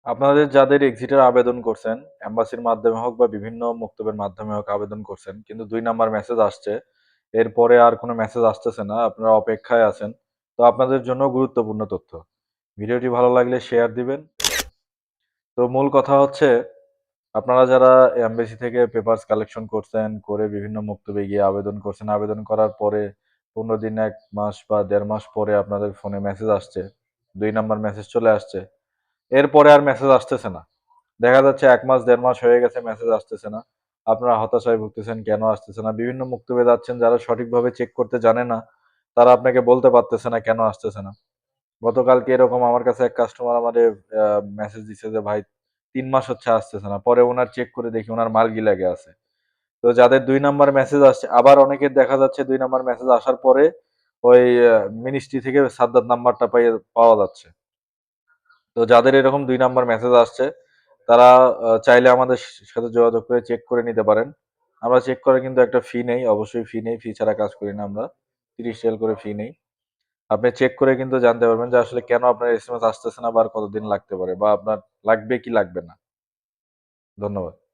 আপনাদের যাদের এক্সিটের আবেদন করছেন, এম্বাসির মাধ্যমে হোক বা বিভিন্ন মক্তবের মাধ্যমে হোক আবেদন করছেন, কিন্তু ২ নাম্বার মেসেজ আসছে। এরপরে আর কোনো মেসেজ আসতেছে না। আপনারা অপেক্ষায় আছেন। তো আপনাদের জন্য গুরুত্বপূর্ণ তথ্য। ভিডিওটি ভালো লাগলে শেয়ার দিবেন। তো মূল কথা হচ্ছে, আপনারা যারা এমবেসি থেকে পেপারস কালেকশন করছেন, করে বিভিন্ন মক্তবে গিয়ে আবেদন করছেন, আবেদন করার পরে ১৫ দিন, ১ মাস বা ১.৫ মাস পরে আপনাদের ফোনে মেসেজ আসছে। ২ নাম্বার মেসেজ চলে আসছে। এরপরে আর মেসেজ আসতেছে না। দেখা যাচ্ছে ১ মাস ১.৫ মাস হয়ে গেছে মেসেজ আসতেছে না। আপনারা হতাশায় ভুগতেছেন কেন আসতেছে না? বিভিন্ন মুক্তবে যাচ্ছেন যারা সঠিকভাবে চেক করতে জানে না, তারা আপনাকে বলতে পারতেছে না কেন আসতেছে না। গতকালকে এরকম আমার কাছে এক কাস্টমার আমারে আ মেসেজ দিছে যে, "ভাই ৩ মাস হচ্ছে আসতেছে না।" পরে উনার চেক করে দেখি উনার মার্গি লেগে আছে। তো যাদের ২ নাম্বার মেসেজ আসছে, আবার অনেকের দেখা যাচ্ছে ২ নাম্বার মেসেজ আসার পরে ওই মিনিস্ট্রি থেকে সাদ্দাত নাম্বারটা পাওয়া যাচ্ছে। তো যাদের এরকম ২ নাম্বার মেসেজ আসছে, তারা চাইলে আমাদের সাথে যোগাযোগ করে চেক করে নিতে পারেন। আমরা চেক করে কিন্তু একটা ফি নেই, অবশ্যই ফি নেই। ফি ছাড়া কাজ করি না আমরা। ৳৩০ করে ফি নেই। আপনি চেক করে কিন্তু জানতে পারবেন যে আসলে কেন আপনার এসএমএস আসতেছে না বা আর কতদিন লাগতে পারে বা আপনার লাগবে কি লাগবে না। ধন্যবাদ।